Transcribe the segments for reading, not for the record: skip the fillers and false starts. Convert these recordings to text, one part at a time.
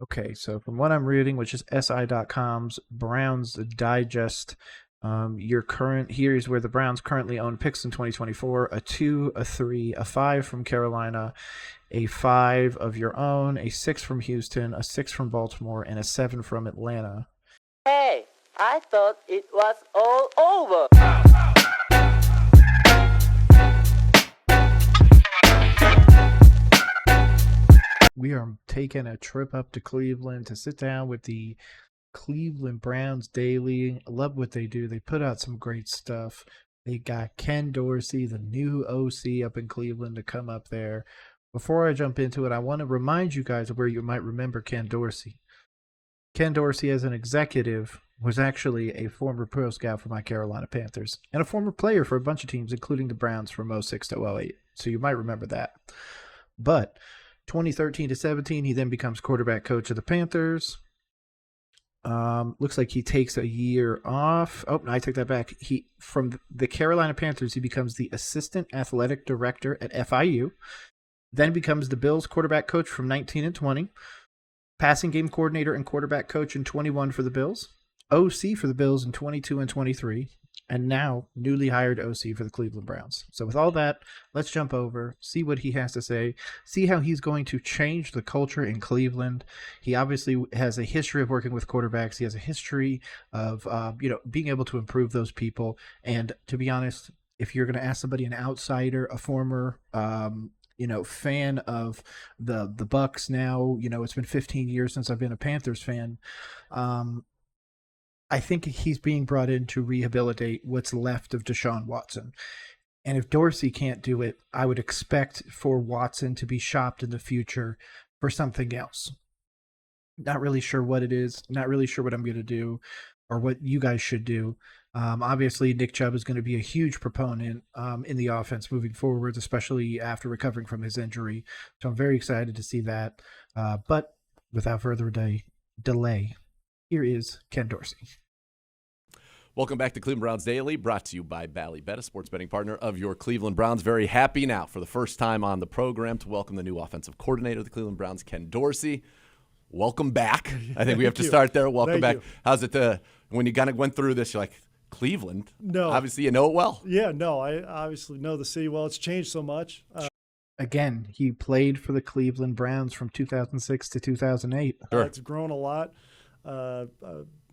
Okay, so from what I'm reading, which is SI.com's Browns Digest, here's where the Browns currently own picks in 2024: a 2, a 3, a 5 from Carolina, a 5 of your own, a 6 from Houston, a 6 from Baltimore, and a 7 from Atlanta. Hey, I thought it was all over. We are taking a trip up to Cleveland to sit down with the Cleveland Browns Daily. I love what they do. They put out some great stuff. They got Ken Dorsey, the new OC up in Cleveland, to come up there. Before I jump into it, I want to remind you guys of where you might remember Ken Dorsey. Ken Dorsey, as an executive, was actually a former Pro Scout for my Carolina Panthers and a former player for a bunch of teams, including the Browns from '06 to '08. So you might remember that. But 2013 to 17, he then becomes quarterback coach of the Panthers. Looks like he takes a year off. Oh, no, I take that back. From the Carolina Panthers, he becomes the assistant athletic director at FIU, then becomes the Bills quarterback coach from 19 and 20, passing game coordinator and quarterback coach in 21 for the Bills, OC for the Bills in 22 and 23, and now newly hired OC for the Cleveland Browns. So with all that, let's jump over, see what he has to say, see how he's going to change the culture in Cleveland. He obviously has a history of working with quarterbacks. He has a history of being able to improve those people. And to be honest, if you're going to ask somebody, an outsider, a former fan of the Bucks now, it's been 15 years since I've been a Panthers fan. I think he's being brought in to rehabilitate what's left of Deshaun Watson. And if Dorsey can't do it, I would expect for Watson to be shopped in the future for something else. Not really sure what it is. Not really sure what I'm going to do or what you guys should do. Obviously, Nick Chubb is going to be a huge proponent in the offense moving forward, especially after recovering from his injury. So I'm very excited to see that. But without further delay, here is Ken Dorsey. Welcome back to Cleveland Browns Daily, brought to you by Bally Bet, a sports betting partner of your Cleveland Browns. Very happy now for the first time on the program to welcome the new offensive coordinator of the Cleveland Browns, Ken Dorsey. Welcome back. I think we have to start there. Welcome back. How's it when you kind of went through this, you're like, Cleveland? No. Obviously, you know it well. Yeah, no, I obviously know the city well. It's changed so much. Again, he played for the Cleveland Browns from 2006 to 2008. Sure. It's grown a lot.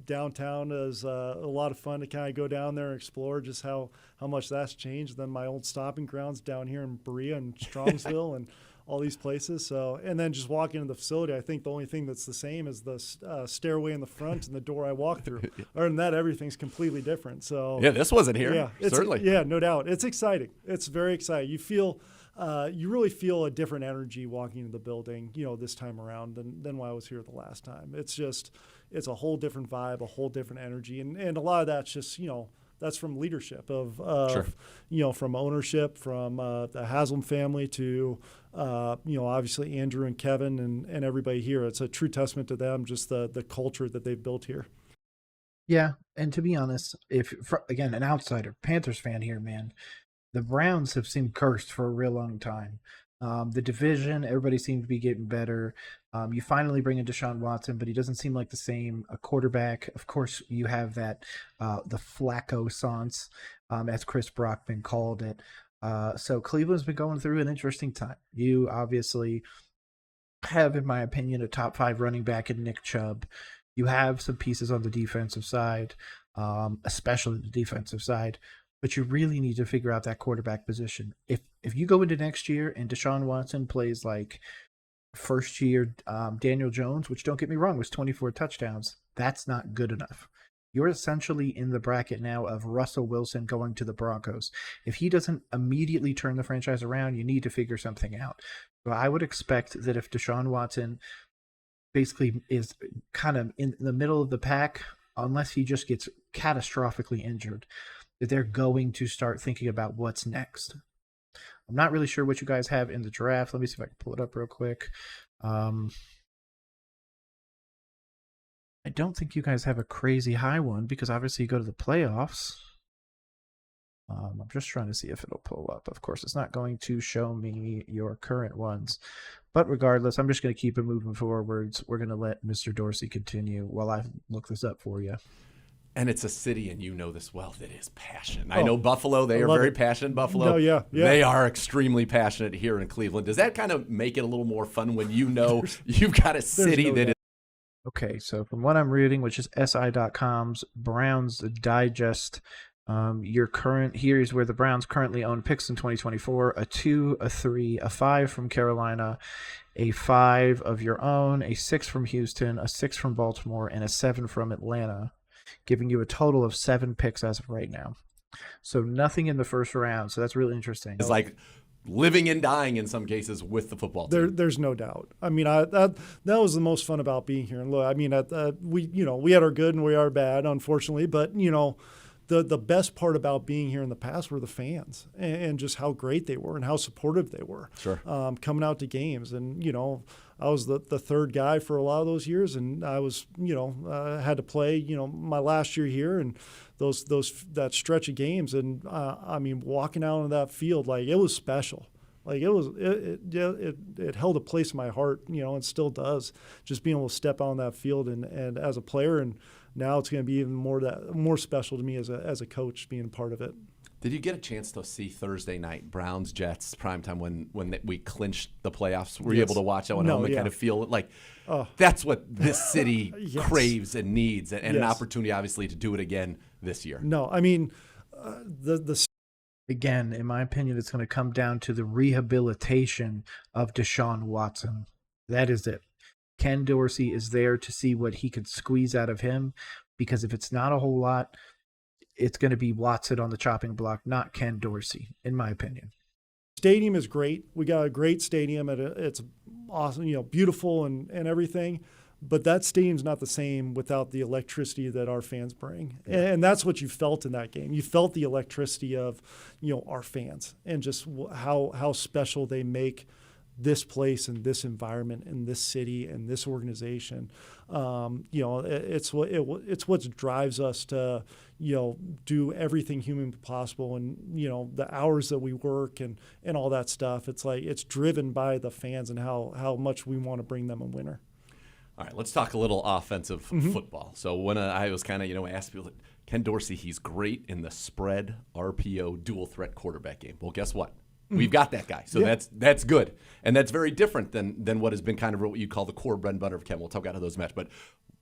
Downtown is a lot of fun to kind of go down there and explore just how much that's changed. Then my old stopping grounds down here in Berea and Strongsville and all these places. So, and then just walking into the facility, I think the only thing that's the same is the stairway in the front and the door I walk through. Other than that, everything's completely different. So yeah, this wasn't here. Yeah, certainly. Yeah, no doubt. It's exciting. It's very exciting. You really feel a different energy walking into the building, this time around than when I was here the last time. It's a whole different vibe, a whole different energy. And a lot of that's just, that's from leadership of Sure. From ownership, from the Haslam family to, obviously Andrew and Kevin and everybody here. It's a true testament to them, just the culture that they've built here. Yeah, and to be honest, again, an outsider, Panthers fan here, man, the Browns have seemed cursed for a real long time. The division, everybody seems to be getting better. You finally bring in Deshaun Watson, but he doesn't seem like the same a quarterback. Of course, you have that the Flacco-sance, as Chris Brockman called it. So Cleveland's been going through an interesting time. You obviously have, in my opinion, a top 5 running back in Nick Chubb. You have some pieces on the defensive side, especially the defensive side. But you really need to figure out that quarterback position. If you go into next year and Deshaun Watson plays like first year Daniel Jones, which don't get me wrong, was 24 touchdowns, that's not good enough. You're essentially in the bracket now of Russell Wilson going to the Broncos. If he doesn't immediately turn the franchise around, you need to figure something out. So I would expect that if Deshaun Watson basically is kind of in the middle of the pack, unless he just gets catastrophically injured, that they're going to start thinking about what's next. I'm not really sure what you guys have in the draft. Let me see if I can pull it up real quick. I don't think you guys have a crazy high one because obviously you go to the playoffs. I'm just trying to see if it'll pull up. Of course, it's not going to show me your current ones. But regardless, I'm just going to keep it moving forwards. We're going to let Mr. Dorsey continue while I look this up for you. And it's a city, and you know this well, that is passion. I know Buffalo, they are very passionate. Buffalo, No, yeah. They are extremely passionate here in Cleveland. Does that kind of make it a little more fun when you know you've got a city that is? Okay, so from what I'm reading, which is SI.com's Browns Digest, here's where the Browns currently own picks in 2024: a 2, a 3, a 5 from Carolina, a 5 of your own, a 6 from Houston, a 6 from Baltimore, and a 7 from Atlanta, giving you a total of 7 picks as of right now. So nothing in the first round. So that's really interesting. It's like living and dying in some cases with the football team. There's no doubt. I mean, that was the most fun about being here. And look, I mean, we had our good and we are bad, unfortunately, but the best part about being here in the past were the fans and just how great they were and how supportive they were. Sure. Coming out to games. And, I was the third guy for a lot of those years, and I was, had to play, my last year here and that stretch of games. And, I mean, walking out on that field, like, it was special. Like, it held a place in my heart, and still does, just being able to step out on that field and as a player. And now it's going to be even more special to me as a coach being a part of it. Did you get a chance to see Thursday night Browns Jets primetime when we clinched the playoffs? Were you able to watch that one home and kind of feel like that's what this city craves and needs, and an opportunity obviously to do it again this year? No, I mean Again, in my opinion, it's going to come down to the rehabilitation of Deshaun Watson. That is it. Ken Dorsey is there to see what he could squeeze out of him, because if it's not a whole lot, it's going to be Watson on the chopping block, not Ken Dorsey, in my opinion. Stadium is great. We got a great stadium. It's awesome, beautiful and everything. But that stadium's not the same without the electricity that our fans bring. Yeah. And that's what you felt in that game. You felt the electricity of, our fans and just how special they make this place and this environment and this city and this organization. It's what drives us to, do everything humanly possible, and, the hours that we work and all that stuff. It's like, it's driven by the fans and how much we want to bring them a winner. All right, let's talk a little offensive football. So when I was kind of, asked people, Ken Dorsey, he's great in the spread, RPO, dual threat quarterback game. Well, guess what? We've got that guy. So that's good. And that's very different than what has been kind of what you call the core bread and butter of Ken. We'll talk about how those match. But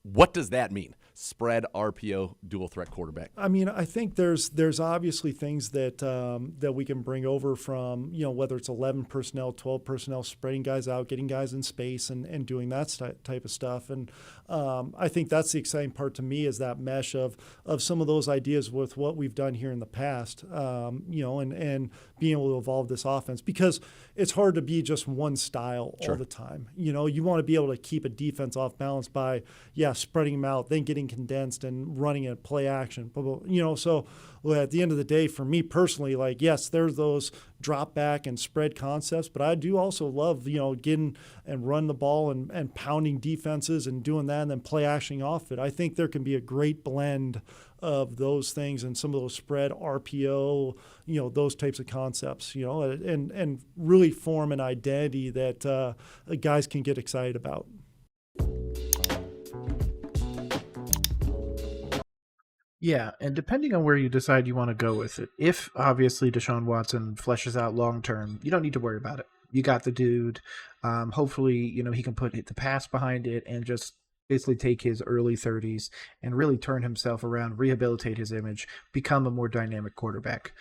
what does that mean? Spread, RPO, dual threat quarterback. I mean, I think there's obviously things that we can bring over from, whether it's 11 personnel, 12 personnel, spreading guys out, getting guys in space and doing that type of stuff. And I think that's the exciting part to me, is that mesh of some of those ideas with what we've done here in the past, and being able to evolve this offense, because it's hard to be just one style all the time. You want to be able to keep a defense off balance by, spreading them out, then getting condensed and running a play action. So at the end of the day, for me personally, like, yes, there's those drop back and spread concepts, but I do also love, getting and run the ball and pounding defenses and doing that and then play actioning off it. I think there can be a great blend of those things and some of those spread, RPO, those types of concepts, and really form an identity that guys can get excited about. Yeah, and depending on where you decide you want to go with it, if obviously Deshaun Watson fleshes out long term, you don't need to worry about it. You got the dude. Hopefully, he can put the pass behind it and just basically take his early 30s and really turn himself around, rehabilitate his image, become a more dynamic quarterback.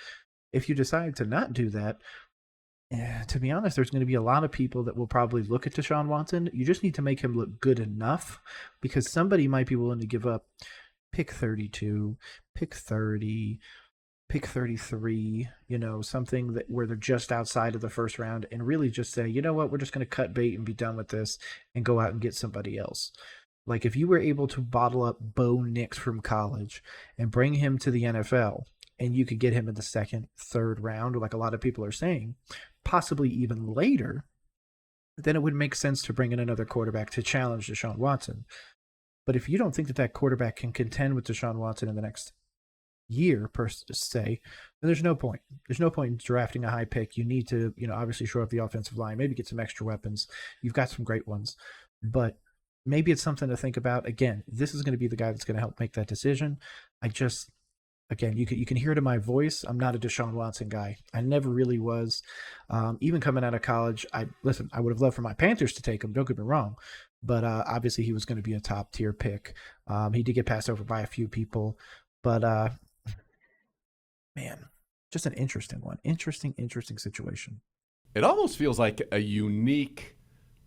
If you decide to not do that, to be honest, there's going to be a lot of people that will probably look at Deshaun Watson. You just need to make him look good enough, because somebody might be willing to give up pick 32, pick 30, pick 33, something where they're just outside of the first round, and really just say, you know what, we're just going to cut bait and be done with this and go out and get somebody else. Like, if you were able to bottle up Bo Nix from college and bring him to the NFL, and you could get him in the second, third round, like a lot of people are saying, possibly even later, then it would make sense to bring in another quarterback to challenge Deshaun Watson. But if you don't think that quarterback can contend with Deshaun Watson in the next year per se, then there's no point. There's no point in drafting a high pick. You need to, obviously shore up the offensive line, maybe get some extra weapons. You've got some great ones, but maybe it's something to think about. Again, this is going to be the guy that's going to help make that decision. Again, you can hear it in my voice. I'm not a Deshaun Watson guy. I never really was. Even coming out of college, I would have loved for my Panthers to take him. Don't get me wrong, but obviously he was going to be a top tier pick. He did get passed over by a few people, but man, just an interesting one. Interesting situation. It almost feels like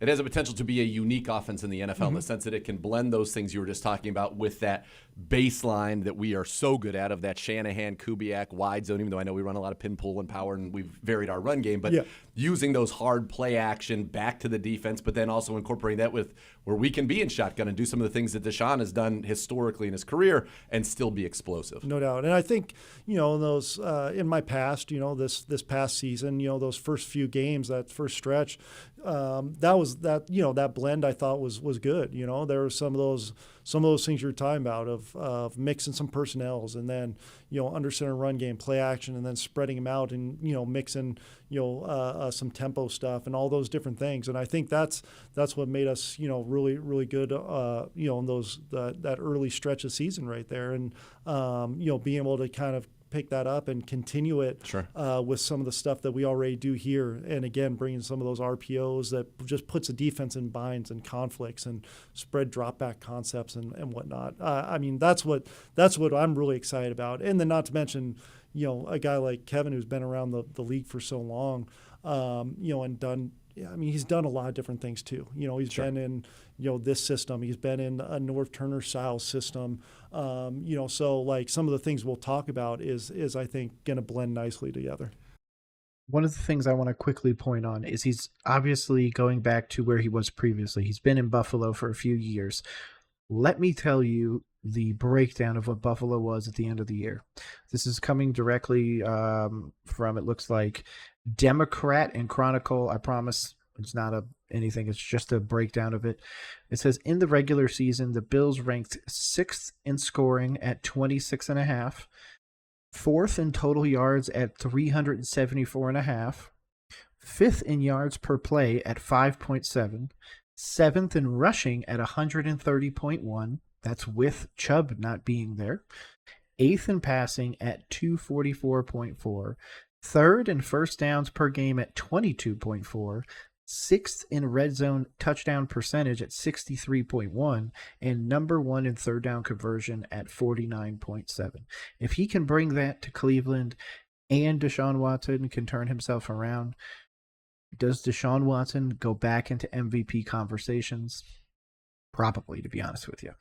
it has a potential to be a unique offense in the NFL in the sense that it can blend those things you were just talking about with that baseline that we are so good at of that Shanahan, Kubiak, wide zone, even though I know we run a lot of pin, pull, and power, and we've varied our run game, but using those hard play action back to the defense, but then also incorporating that with where we can be in shotgun and do some of the things that Deshaun has done historically in his career and still be explosive. No doubt. And I think, those in my past, this past season, those first few games, that first stretch, that blend I thought was good. There were some of those things you're talking about of mixing some personnels and then, under center run game, play action, and then spreading them out and, mixing, some tempo stuff and all those different things. And I think that's what made us, really, really good, in that early stretch of season right there. And, being able to kind of pick that up and continue it with some of the stuff that we already do here. And again, bringing some of those RPOs that just puts the defense in binds and conflicts and spread drop back concepts and whatnot. That's what I'm really excited about. And then not to mention, a guy like Kevin, who's been around the league for so long, and done, he's done a lot of different things too. He's been in, this system. He's been in a North Turner style system. So like some of the things we'll talk about is I think going to blend nicely together. One of the things I want to quickly point on is he's obviously going back to where he was previously. He's been in Buffalo for a few years. Let me tell you the breakdown of what Buffalo was at the end of the year. This is coming directly from, it looks like, Democrat and Chronicle. I promise it's not anything. It's just a breakdown of it. It says, in the regular season, the Bills ranked 6th in scoring at 26.5, 4th in total yards at 374.5, 5th in yards per play at 5.7, 7th in rushing at 130.1. That's with Chubb not being there. 8th in passing at 244.4. 3rd in first downs per game at 22.4. 6th in red zone touchdown percentage at 63.1. And number 1 in third down conversion at 49.7. If he can bring that to Cleveland and Deshaun Watson can turn himself around, does Deshaun Watson go back into MVP conversations? Probably, to be honest with you.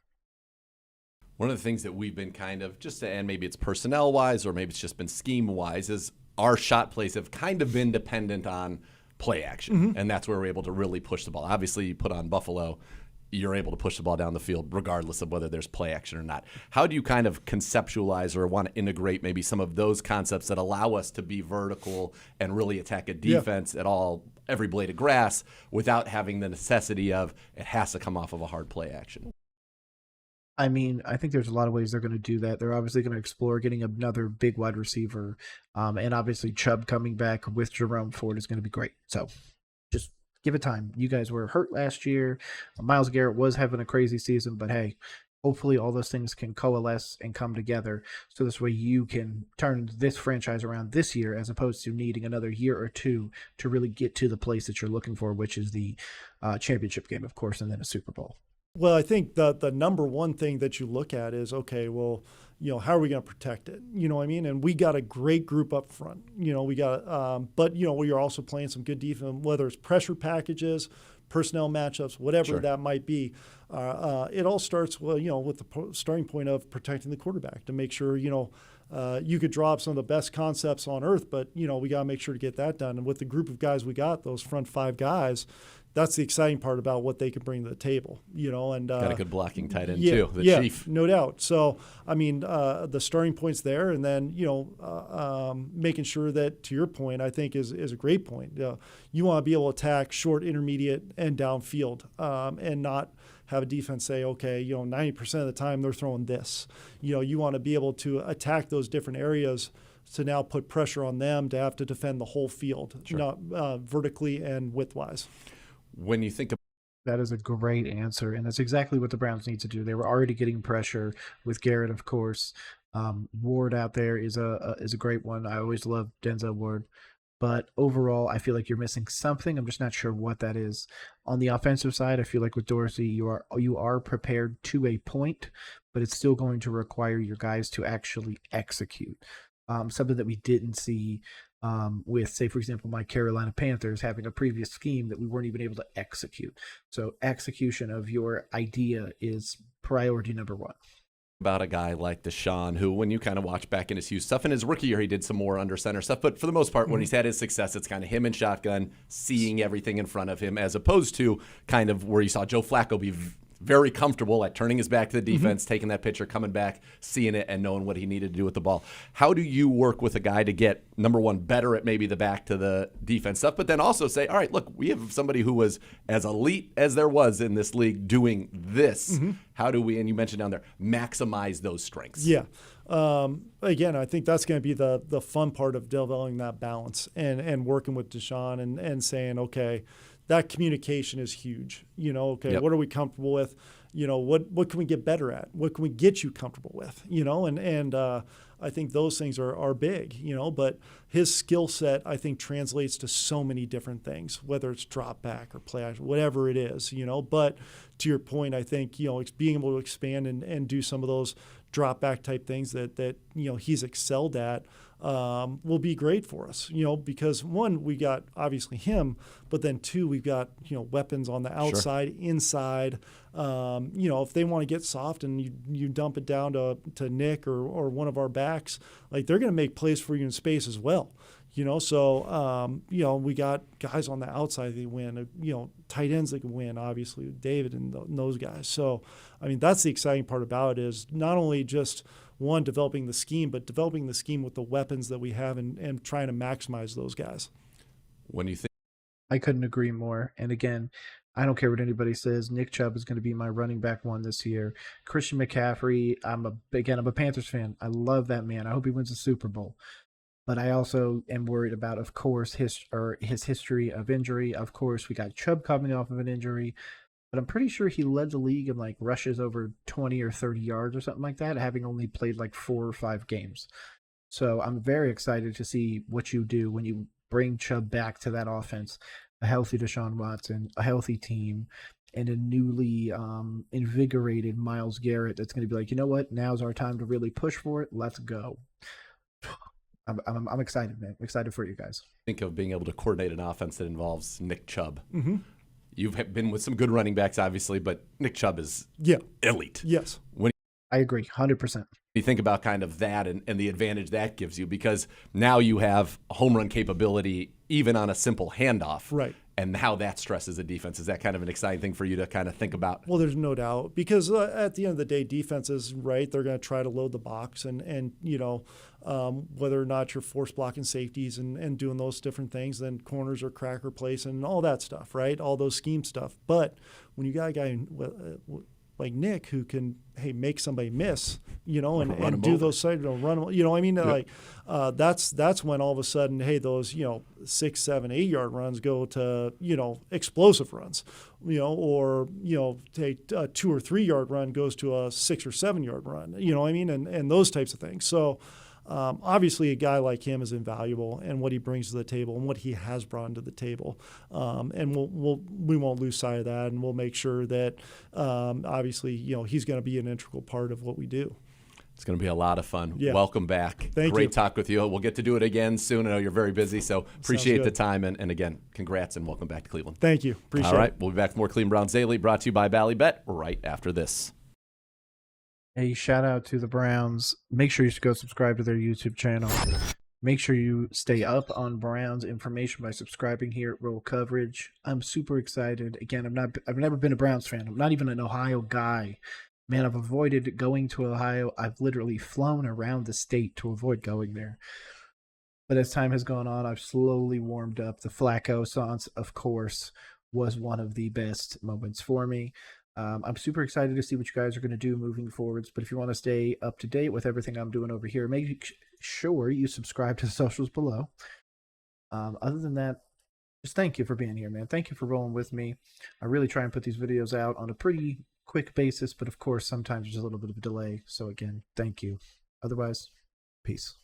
One of the things that we've been kind of, and maybe it's personnel-wise or maybe it's just been scheme-wise, is our shot plays have kind of been dependent on play action, and that's where we're able to really push the ball. Obviously, you put on Buffalo, you're able to push the ball down the field regardless of whether there's play action or not. How do you kind of conceptualize or want to integrate maybe some of those concepts that allow us to be vertical and really attack a defense at every blade of grass without having the necessity of it has to come off of a hard play action? I think there's a lot of ways they're going to do that. They're obviously going to explore getting another big wide receiver. And obviously Chubb coming back with Jerome Ford is going to be great. So just give it time. You guys were hurt last year. Myles Garrett was having a crazy season, but hey, hopefully all those things can coalesce and come together. So this way you can turn this franchise around this year as opposed to needing another year or two to really get to the place that you're looking for, which is the championship game, of course, and then a Super Bowl. Well, I think the number one thing that you look at is, okay, well, how are we going to protect it? You know what I mean? And we got a great group up front. We got, but we are also playing some good defense, whether it's pressure packages, personnel matchups, whatever that might be. It all starts, with the starting point of protecting the quarterback to make sure, you could draw up some of the best concepts on earth, but, we got to make sure to get that done. And with the group of guys we got, those front 5 guys, that's the exciting part about what they can bring to the table, and got a good blocking tight end too, the Chief. No doubt. So, the starting point's there, and then, making sure that, to your point, I think is a great point. You want to be able to attack short, intermediate, and downfield, and not have a defense say, okay, 90% of the time they're throwing this. You want to be able to attack those different areas to now put pressure on them to have to defend the whole field, not vertically and widthwise. When you think of That is a great answer, and that's exactly what the Browns need to do. They were already getting pressure with Garrett, of course. Ward out there is a great one. I always love Denzel Ward, but overall, I feel like you're missing something. I'm just not sure what that is. On the offensive side, I feel like with Dorsey, you are prepared to a point, but it's still going to require your guys to actually execute. Something that we didn't see with, say, for example, my Carolina Panthers having a previous scheme that we weren't even able to execute. So execution of your idea is priority number one. About a guy like Deshaun, who, when you kind of watch back in his Hughes stuff, in his rookie year, he did some more under center stuff. But for the most part, when he's had his success, it's kind of him in shotgun, seeing everything in front of him, as opposed to kind of where you saw Joe Flacco be very comfortable at turning his back to the defense, taking that pitcher, coming back, seeing it, and knowing what he needed to do with the ball. How do you work with a guy to get, number one, better at maybe the back to the defense stuff, but then also say, all right, look, we have somebody who was as elite as there was in this league doing this. How do we, and you mentioned down there, maximize those strengths? Yeah. Again, I think that's going to be the fun part of developing that balance and working with Deshaun and saying, okay, that communication is huge. What are we comfortable with? What can we get better at? What can we get you comfortable with? And I think those things are big, but his skill set, I think, translates to so many different things, whether it's drop back or play action, whatever it is, but to your point, I think, it's being able to expand and do some of those drop back type things that he's excelled at will be great for us, because one, we got obviously him, but then two, we've got, weapons on the outside, inside. If they want to get soft and you dump it down to Nick or one of our backs, like they're going to make plays for you in space as well. So we got guys on the outside that win, tight ends that can win, obviously, David and those guys. So, I mean, that's the exciting part about it is not only just one, developing the scheme, but developing the scheme with the weapons that we have and trying to maximize those guys. When you think, I couldn't agree more. And again, I don't care what anybody says. Nick Chubb is going to be my running back one this year. Christian McCaffrey, I'm a Panthers fan. I love that man. I hope he wins the Super Bowl. But I also am worried about, of course, his history of injury. Of course, we got Chubb coming off of an injury. But I'm pretty sure he led the league in rushes over 20 or 30 yards or something like that, having only played 4 or 5 games. So I'm very excited to see what you do when you bring Chubb back to that offense. A healthy Deshaun Watson, a healthy team, and a newly invigorated Myles Garrett that's going to be like, you know what? Now's our time to really push for it. Let's go. I'm excited, man. I'm excited for you guys. Think of being able to coordinate an offense that involves Nick Chubb. You've been with some good running backs, obviously, but Nick Chubb is elite. Yes. When I agree, 100%. you think about kind of that and the advantage that gives you, because now you have a home run capability even on a simple handoff. Right. And how that stresses the defense. Is that kind of an exciting thing for you to kind of think about? Well, there's no doubt, because at the end of the day, defenses, right, they're going to try to load the box and whether or not you're force blocking safeties and doing those different things, then corners are cracker place and all that stuff, right, all those scheme stuff. But when you got a guy like Nick who can, make somebody miss, and do those side, run, that's when all of a sudden, those, 6, 7, 8 yard runs go to, explosive runs, or, a 2 or 3 yard run goes to a 6 or 7 yard run, and those types of things. So, obviously, a guy like him is invaluable, and what he brings to the table and what he has brought to the table, and we won't lose sight of that, and we'll make sure that obviously he's going to be an integral part of what we do. It's going to be a lot of fun. Yeah. Welcome back. Thank Great you. talk with you. We'll get to do it again soon. I know you're very busy, so appreciate the time. And again, congrats and welcome back to Cleveland. Thank you. Appreciate it. All right, we'll be back with more Cleveland Browns Daily, brought to you by Bally Bet right after this. Hey, shout out to the Browns. Make sure you go subscribe to their YouTube channel. Make sure you stay up on Browns information by subscribing here at Roll Coverage. I'm super excited. Again, I've never been a Browns fan. I'm not even an Ohio guy. Man, I've avoided going to Ohio. I've literally flown around the state to avoid going there. But as time has gone on, I've slowly warmed up. The Flacco songs, of course, was one of the best moments for me. I'm super excited to see what you guys are going to do moving forwards. But if you want to stay up to date with everything I'm doing over here, make sure you subscribe to the socials below. Other than that, just thank you for being here, man. Thank you for rolling with me. I really try and put these videos out on a pretty quick basis, but of course, sometimes there's a little bit of a delay. So again, thank you. Otherwise, peace.